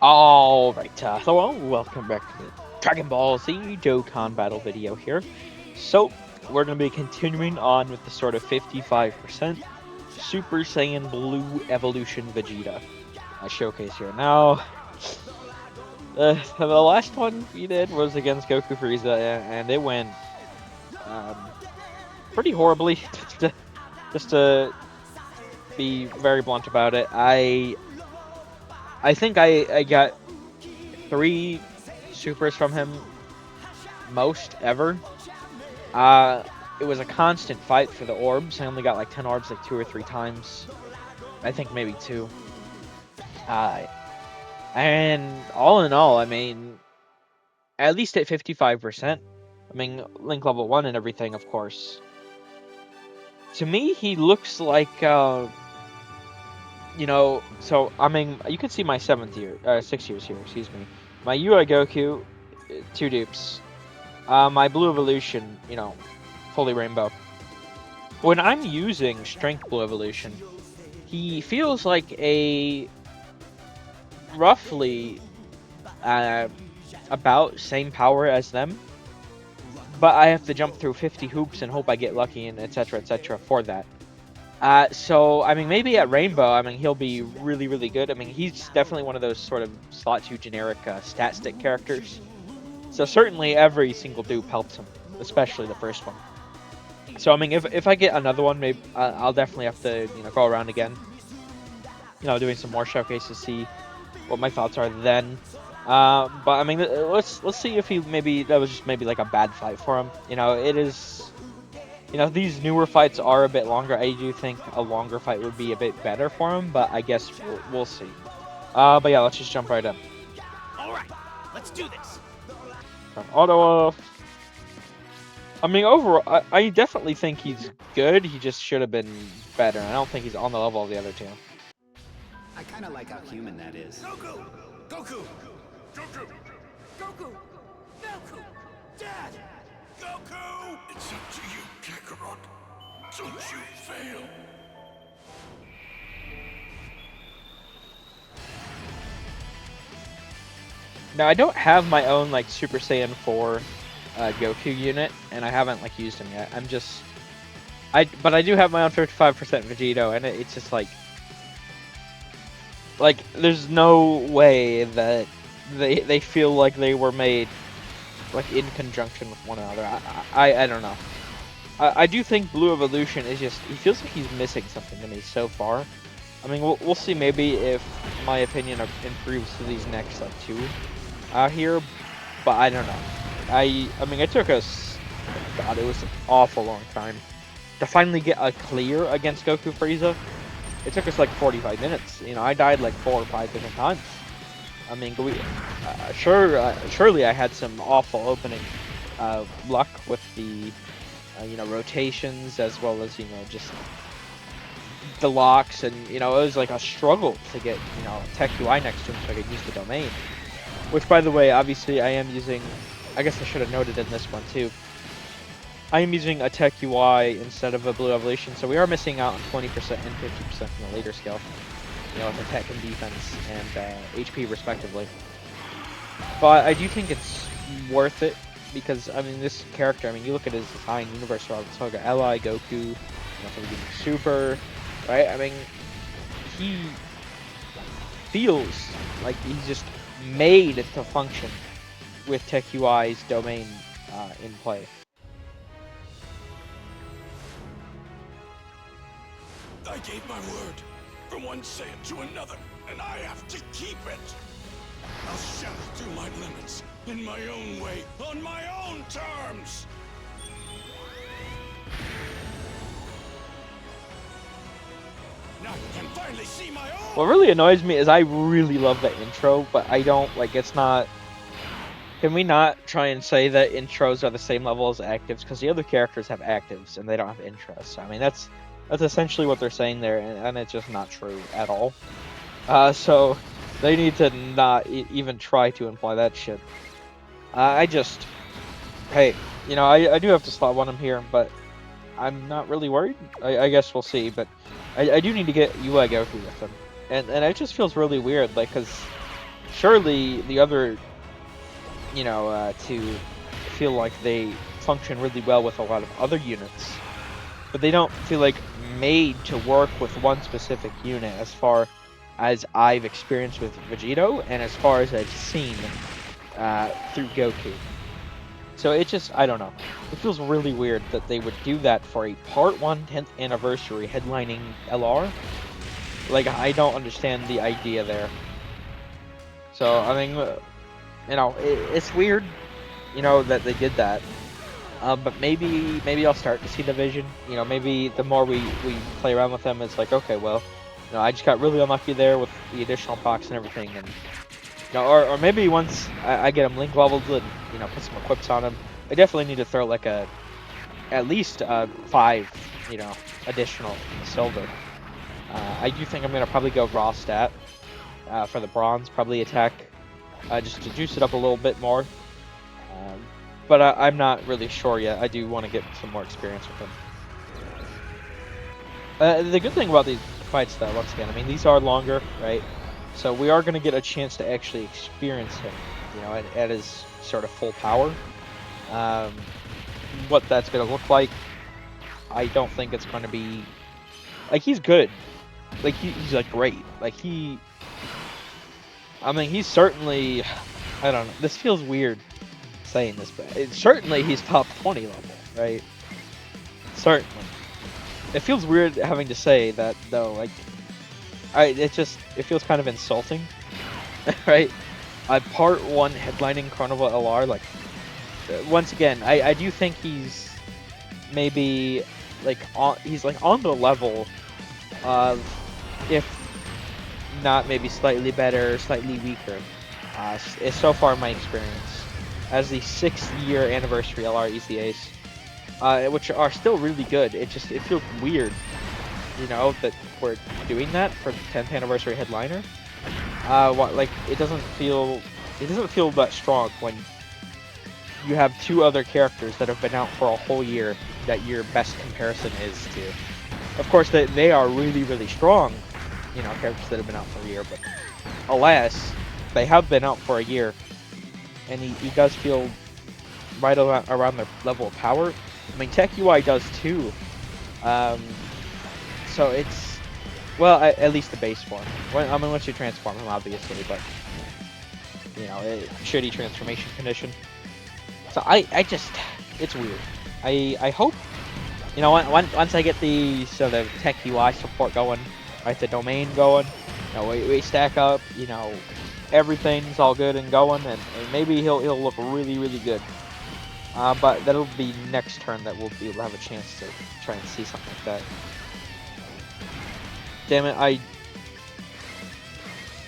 Alright, hello, welcome back to the Dragon Ball Z Dokkan battle video here. So, we're going to be continuing on with the sort of 55% Super Saiyan Blue Evolution Vegeta showcase here. Now, the last one we did was against Goku Frieza, and it went pretty horribly, just to be very blunt about it. I think I got 3 supers from him most ever. It was a constant fight for the orbs. I only got like 10 orbs like 2 or 3 times. I think maybe 2. And all in all, I mean, at least at 55%. I mean, Link level 1 and everything, of course. To me, he looks like, so, I mean, you can see my 6 years here, excuse me. My UI Goku, 2 dupes. My Blue Evolution, fully rainbow. When I'm using Strength Blue Evolution, he feels like a roughly about same power as them, but I have to jump through 50 hoops and hope I get lucky and etc for that. So, I mean, maybe at Rainbow, I mean, he'll be really, really good. I mean, he's definitely one of those sort of slot 2 generic stat stick characters. So certainly every single dupe helps him, especially the first one. So, I mean, if I get another one, maybe I'll definitely have to, go around again. Doing some more showcases, see what my thoughts are then. But, I mean, let's see if that was just maybe like a bad fight for him. It is... these newer fights are a bit longer. I do think a longer fight would be a bit better for him, but I guess we'll see. But yeah, let's just jump right in. Alright, let's do this. Auto off. I mean, overall, I definitely think he's good. He just should have been better. I don't think he's on the level of the other 2. I kind of like how human that is. Goku! Goku! Goku! Goku! Goku! Dad! Goku! It's up to you, Kakarot. Don't you fail. Now, I don't have my own, like, Super Saiyan 4 Goku unit, and I haven't, like, used him yet. But I do have my own 55% Vegito, and it's just, like, there's no way that they feel like they were made, like, in conjunction with one another. I don't know. I do think Blue Evolution is just... He feels like he's missing something to me so far. I mean, we'll see maybe if my opinion improves to these next, like, 2 here. But I don't know. I mean, it took us... God, it was an awful long time to finally get a clear against Goku Frieza. It took us, like, 45 minutes. I died, like, 4 or 5 different times. I mean, surely I had some awful opening luck with the, rotations, as well as, just the locks, and, it was like a struggle to get, Tech UI next to him so I could use the domain. Which, by the way, obviously I am using, I guess I should have noted in this one too, I am using a Tech UI instead of a Blue Evolution, so we are missing out on 20% and 50% from the later scale. With attack and defense and HP respectively. But I do think it's worth it because, I mean, this character, I mean, you look at his design, Universe Saga, LI, Goku, something super, right? I mean, he feels like he's just made to function with Tech UI's domain in play. I gave my word. From one Saiyan to another, and I have to keep it. I'll shatter through my limits, in my own way, on my own terms. Now I can finally see my own. What really annoys me is I really love the intro, but I don't, like, it's not... Can we not try and say that intros are the same level as actives? Because the other characters have actives, and they don't have intros. I mean, that's essentially what they're saying there, and it's just not true at all. So they need to not even try to imply that shit. Hey, I do have to slot 1 him here, but I'm not really worried. I guess we'll see, but I do need to get UI Goku with him. And it just feels really weird, like, because surely the other, to feel like they function really well with a lot of other units, but they don't feel like made to work with one specific unit as far as I've experienced with Vegito and as far as I've seen through Goku. So it just, I don't know. It feels really weird that they would do that for a Part 1 10th anniversary headlining LR. Like, I don't understand the idea there. So, I mean, it's weird, that they did that. But maybe I'll start to see the vision. Maybe the more we play around with them, it's like, okay, well, I just got really unlucky there with the additional box and everything, and or maybe once I get them link leveled and put some equips on them, I definitely need to throw like at least 5 additional silver. I do think I'm gonna probably go raw stat for the bronze, probably attack just to juice it up a little bit more. But I'm not really sure yet. I do want to get some more experience with them. The good thing about these fights, though, once again, I mean, these are longer, right? So we are going to get a chance to actually experience him, at his sort of full power. What that's going to look like, I don't think it's going to be... Like, he's good. Like, he's, like, great. Like, he's certainly... I don't know. This feels weird saying this, but certainly he's top 20 level, right? Certainly. It feels weird having to say that, though. Like, it feels kind of insulting, right? Part 1 headlining Carnival LR, like, once again, I do think he's maybe, like, he's on the level of, if not maybe slightly better, slightly weaker, so far in my experience, as the 6th year anniversary LR ECAs, which are still really good. It feels weird, that we're doing that for the 10th anniversary headliner. It doesn't feel that strong when you have 2 other characters that have been out for a whole year that your best comparison is to. Of course, they are really, really strong, characters that have been out for a year, but alas, they have been out for a year, and he does feel right around their level of power. I mean, Tech UI does too. So it's, well, at least the base form. Once you transform him, obviously, but shitty transformation condition. So it's weird. I hope, once I get the sort of Tech UI support going, right, the domain going, we stack up, everything's all good and going, and maybe he'll look really, really good. But that'll be next turn that we'll be able to have a chance to try and see something like that. Damn it,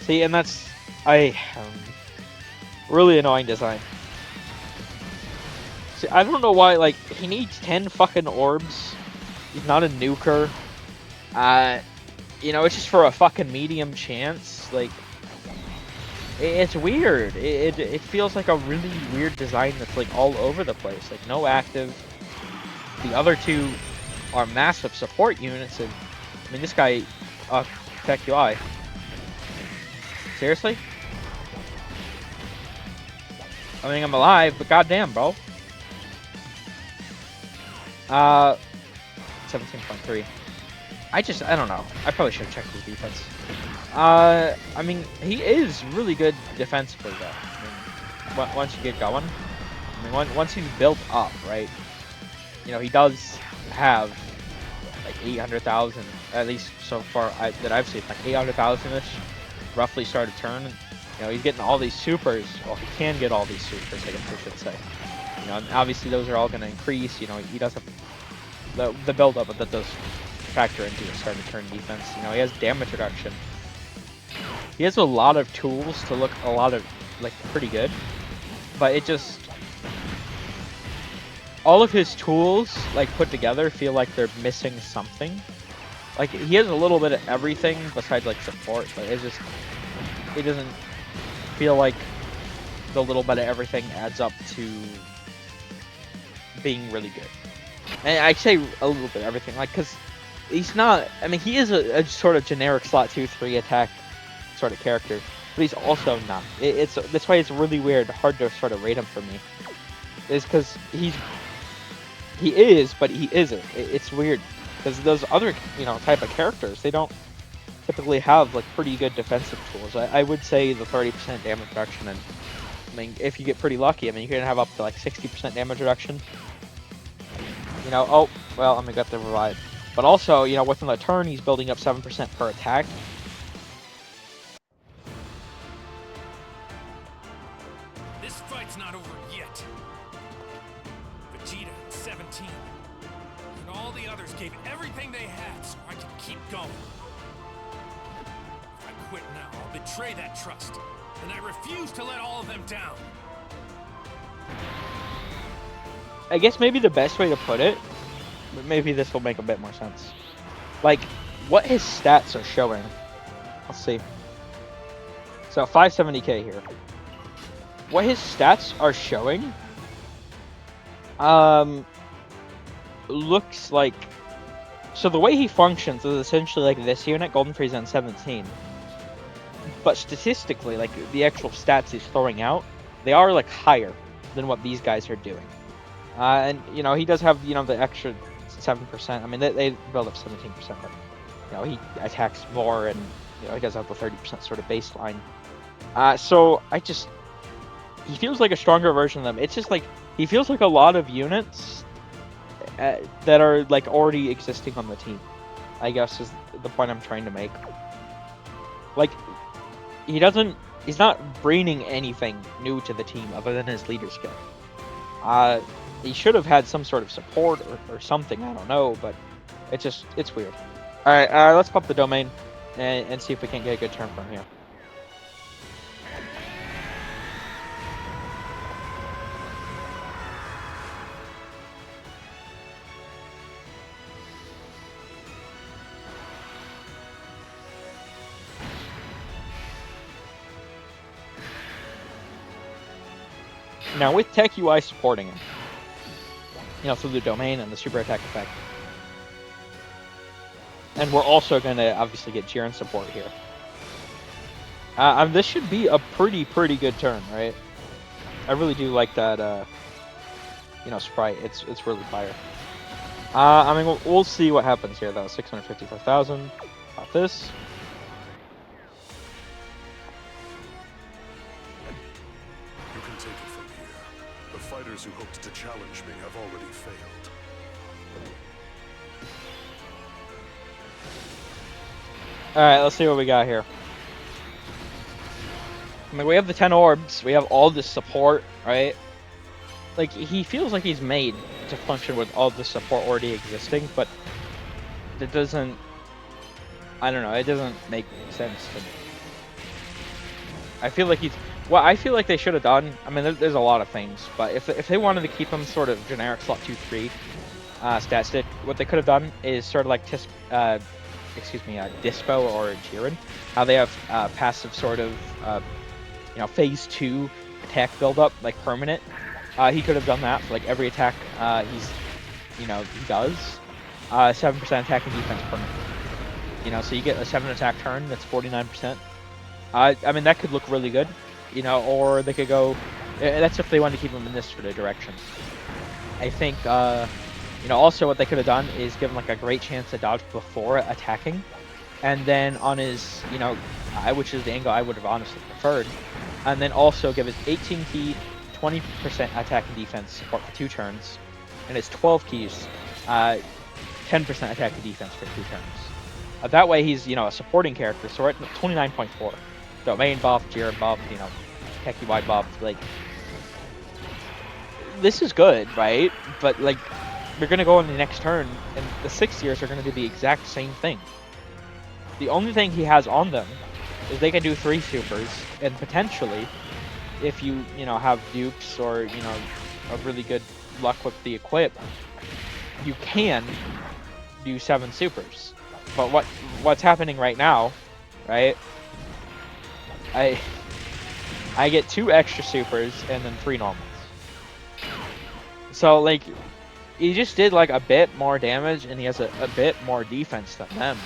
see, and that's really annoying design. See, I don't know why, like, he needs 10 fucking orbs. He's not a nuker. It's just for a fucking medium chance. Like, it's weird. It feels like a really weird design that's, like, all over the place. Like, no active. The other 2 are massive support units, and I mean, this guy, Tech UI. Seriously? I mean, I'm alive, but goddamn, bro. 17.3. I don't know. I probably should have checked his defense. I mean, he is really good defensively, though. I mean, once you get going, I mean, once he's built up, right? He does have like 800,000, at least so far that I've seen, like 800,000-ish, roughly start a turn. He's getting all these supers. Well, he can get all these supers, I guess I should say. And obviously those are all going to increase. He does have the build-up that does factor into his start of turn defense. He has damage reduction. He has a lot of tools to look pretty good, but it just, all of his tools, like, put together feel like they're missing something. Like, he has a little bit of everything besides, like, support, but it doesn't feel like the little bit of everything adds up to being really good. And I say a little bit of everything, like, because he's not, I mean, he is a sort of generic slot 2-3 attack sort of character. but he's also not. That's why it's really weird, hard to sort of rate him for me. Is because he is, but he isn't. It's weird because those other type of characters, they don't typically have like pretty good defensive tools. I would say the 30% damage reduction, and I mean if you get pretty lucky, I mean you're gonna have up to like 60% damage reduction. Oh well, I mean got the revive, but also within the turn he's building up 7% per attack. This fight's not over yet. Vegeta, 17, and all the others gave everything they had so I could keep going. If I quit now, I'll betray that trust, and I refuse to let all of them down. I guess maybe the best way to put it, but maybe this will make a bit more sense. Like, what his stats are showing. Let's see. So 570k here. What his stats are showing, looks like. So the way he functions is essentially like this unit, Golden Frieza and 17. But statistically, like the actual stats he's throwing out, they are like higher than what these guys are doing. And he does have the extra 7%. I mean they build up 17%, but he attacks more, and he does have the 30% sort of baseline. So he feels like a stronger version of them. It's just like he feels like a lot of units that are like already existing on the team, I guess is the point I'm trying to make. Like he's not bringing anything new to the team other than his leader skill. He should have had some sort of support or something, I don't know, but it's weird. Alright, let's pop the domain and see if we can't get a good turn from here. Now with Tech UI supporting him, through the domain and the super attack effect, and we're also going to obviously get Jiren support here. This should be a pretty good turn, right? I really do like that, sprite. It's really fire. I mean, we'll see what happens here though. 654,000. Got this. Fighters who hoped to challenge me have already failed. Alright, let's see what we got here. I mean, we have the 10 orbs, we have all this support, right? Like, he feels like he's made to function with all the support already existing, but it doesn't, I don't know, it doesn't make sense to me. I feel like what I feel like they should have done, I mean, there's a lot of things, but if they wanted to keep him sort of generic slot 2-3 stat stick, what they could have done is sort of like Dispo or Jiren, how they have passive sort of, phase 2 attack build-up, like permanent. He could have done that for like every attack he does. 7% attack and defense permanent. So you get a 7 attack turn, that's 49%. I mean, that could look really good. Or they could go, that's if they wanted to keep him in this sort of direction. I think, also what they could have done is give him like a great chance to dodge before attacking. And then on his, which is the angle I would have honestly preferred. And then also give his 18 key, 20% attack and defense support for 2 turns. And his 12 keys, 10% attack and defense for 2 turns. That way he's, a supporting character, so we're at 29.4. Domain buff, Jiren buff, Tech UI buff, like, this is good, right? But, like, we're gonna go on the next turn, and the 6 years are gonna do the exact same thing. The only thing he has on them is they can do 3 supers, and potentially, if you, have dupes or, a really good luck with the equip, you can do 7 supers. But what's happening right now, right? I get 2 extra supers and then 3 normals. So like, he just did like a bit more damage and he has a bit more defense than them,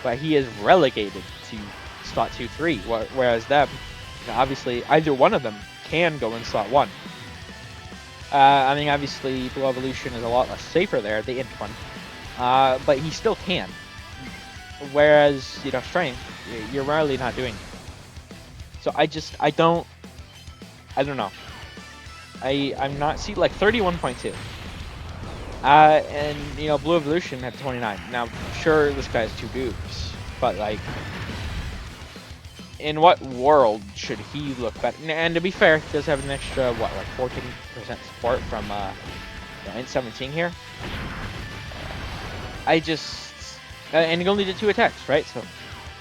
but he is relegated to slot 2-3, whereas them, Obviously, either one of them can go in slot 1. I mean, obviously, Blue Evolution is a lot less safer there, the int one. But he still can. Whereas, you know, Strength, you're rarely not doing it. So I don't know. I'm not, see, like 31.2. And, you know, Blue Evolution at 29. Now, sure, this guy has 2 dupes, but, like, in what world should he look better? And to be fair, he does have an extra, what, like 14% support from, int 17 here. And he only did 2 attacks, right? So,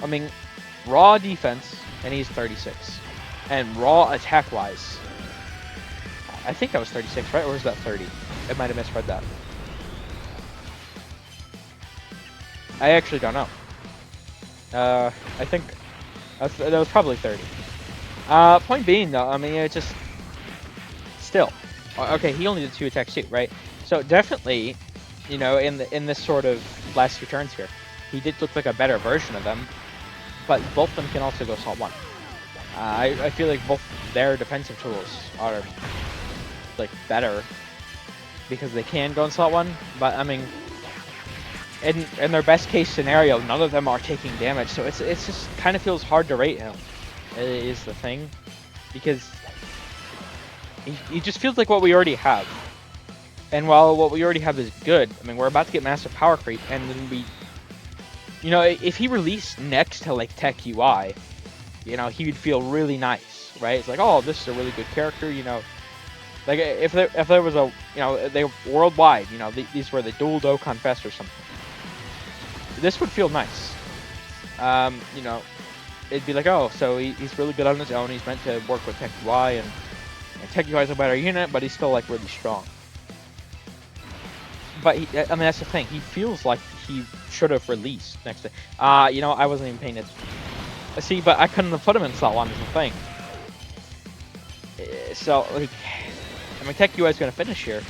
I mean, raw defense, and he's 36. And raw attack-wise, I think that was 36, right? Or was that 30? I might have misread that. I actually don't know. I think that was probably 30. Point being, though, I mean, it just... Still. Okay, he only did 2 attacks too, right? So definitely, you know, in this sort of last 2 turns here, he did look like a better version of them, but both of them can also go slot 1. I feel like both their defensive tools are, like, better because they can go in slot 1, but, I mean, in their best case scenario, none of them are taking damage, so it's just kind of feels hard to rate him, is the thing, because he just feels like what we already have. And while what we already have is good, I mean, we're about to get massive power creep, and then we, you know, if he released next to, like, Tech UI, you know, he would feel really nice, right? It's like, oh, this is a really good character, you know. Like, if there was a, you know, they were worldwide, you know, these were the dual Dokkan Fest or something. This would feel nice. You know, it'd be like, oh, so he's really good on his own. He's meant to work with Tech UI, and Tech UI is a better unit, but he's still, like, really strong. But, I mean, that's the thing. He feels like he should have released next to... you know, I wasn't even paying attention. See, but I couldn't have put him in slot 1 is the thing. So, like... I mean, Tech UI is going to finish here.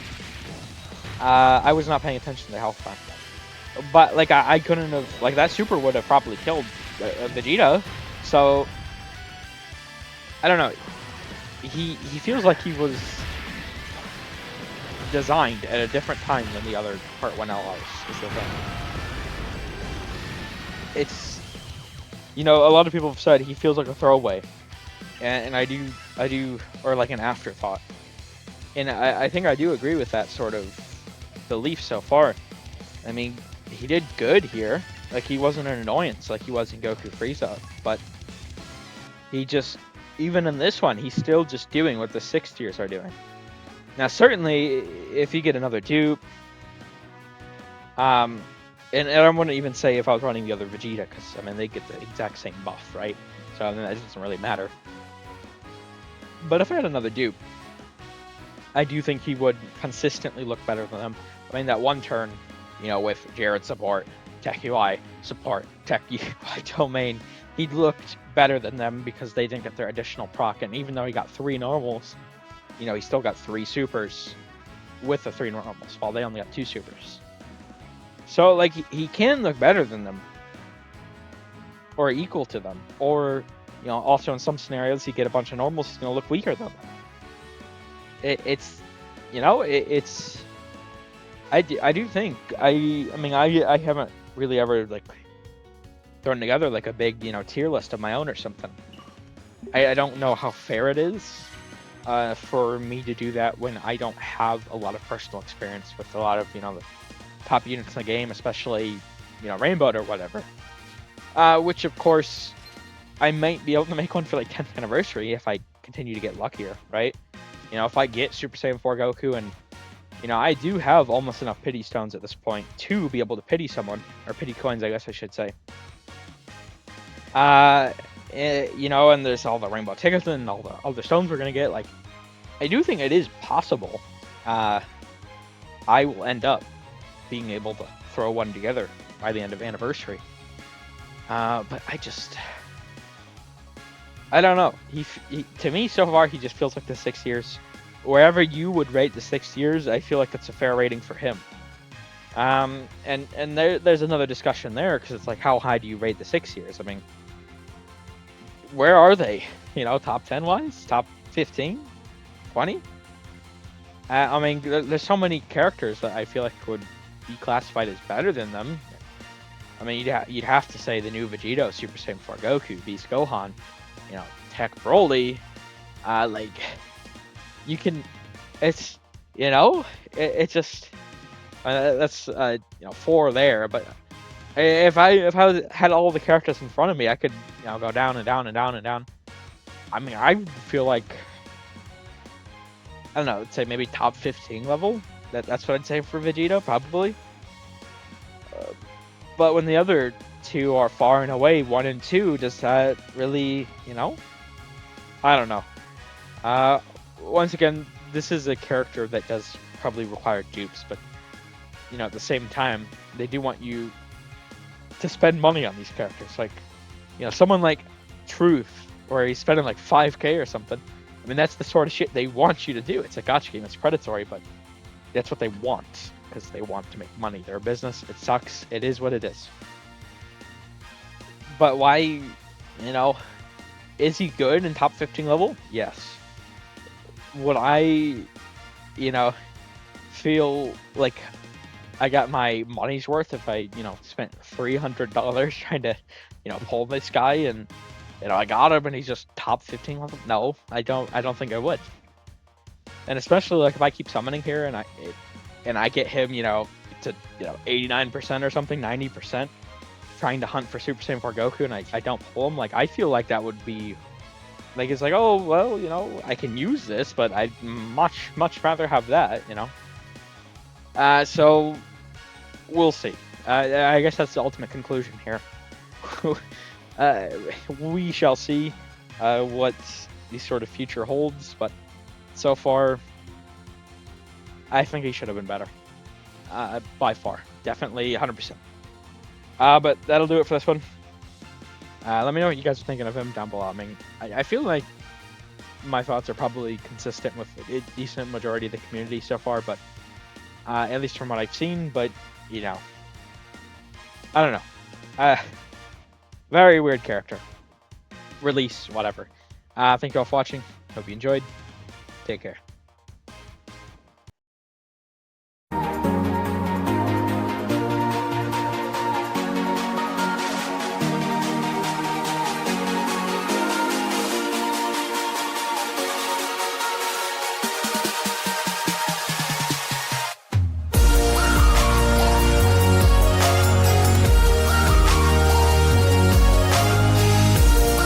I was not paying attention to the health bar. But, like, I couldn't have... Like, that super would have probably killed Vegeta. So... I don't know. He feels like he was designed at a different time than the other Part 1 LRs, is the thing. It's... You know, a lot of people have said he feels like a throwaway. And I do... Or like an afterthought. And I think I do agree with that sort of belief so far. I mean, he did good here. Like, he wasn't an annoyance like he was in Goku Frieza. But he just... Even in this one, he's still just doing what the 6th tiers are doing. Now, certainly, if you get another dupe... and I wouldn't even say if I was running the other Vegeta, because, I mean, they get the exact same buff, right? So, I mean, that doesn't really matter. But if I had another dupe, I do think he would consistently look better than them. I mean, that one turn, you know, with Jared support, Tech UI support, Tech UI domain, he looked better than them because they didn't get their additional proc. And even though he got 3 normals, you know, he still got 3 supers with the 3 normals, while they only got 2 supers. So, like, he can look better than them. Or equal to them. Or, you know, also in some scenarios, he get a bunch of normals, he's going to look weaker than them. It's, you know, it's... I do think, I mean, I haven't really ever, like, thrown together, like, a big, you know, tier list of my own or something. I don't know how fair it is for me to do that when I don't have a lot of personal experience with a lot of, you know, the top units in the game, especially, you know, Rainbow or whatever. Which, of course, I might be able to make one for, like, 10th anniversary if I continue to get luckier, right? You know, if I get Super Saiyan 4 Goku, and, you know, I do have almost enough pity stones at this point to be able to pity someone, or pity coins, I guess I should say. You know, and there's all the rainbow tickets and all the other stones we're gonna get. Like, I do think it is possible. I will end up being able to throw one together by the end of anniversary. But I don't know. He to me so far he just feels like the 6 years. Wherever you would rate the 6 years, I feel like that's a fair rating for him. And there's another discussion there, because it's like, how high do you rate the 6 years? I mean, where are they? You know, top 10 wise, top 15, 20. I mean, there's so many characters that I feel like would be classified as better than them. I mean, you'd have to say the new Vegeta, Super Saiyan 4 Goku, Beast Gohan, you know, Tech Broly. Like you can, it's it just that's you know, 4 there. But if I had all the characters in front of me, I could, you know, go down and down and down and down. I mean, I feel like, I don't know, I'd say maybe top 15 level. That's what I'd say for Vegeta, probably. But when the other two are far and away 1 and 2, does that really, you know? I don't know. Once again, this is a character that does probably require dupes, but you know, at the same time, they do want you to spend money on these characters. Like, you know, someone like Truth, where he's spending like 5K or something. I mean, that's the sort of shit they want you to do. It's a gotcha game. It's predatory, but that's what they want because they want to make money. They're a business. It sucks. It is what it is. But why, you know, is he good in top 15 level? Yes. Would I, you know, feel like I got my money's worth if I, you know, spent $300 trying to, you know, pull this guy and, you know, I got him and he's just top 15 level? No, I don't think I would. And especially like if I keep summoning here and I get him, you know, to, you know, 89% or something, 90%, trying to hunt for Super Saiyan 4 Goku and I don't pull him, like I feel like that would be like, it's like, oh well, you know, I can use this, but I'd much rather have that, you know. So we'll see. I guess that's the ultimate conclusion here. We shall see what the sort of future holds, but so far, I think he should have been better. By far. Definitely 100%. But that'll do it for this one. Let me know what you guys are thinking of him down below. I mean, I feel like my thoughts are probably consistent with a decent majority of the community so far, but at least from what I've seen, but, you know, I don't know. Very weird character. Release, whatever. Thank you all for watching. Hope you enjoyed. Take care.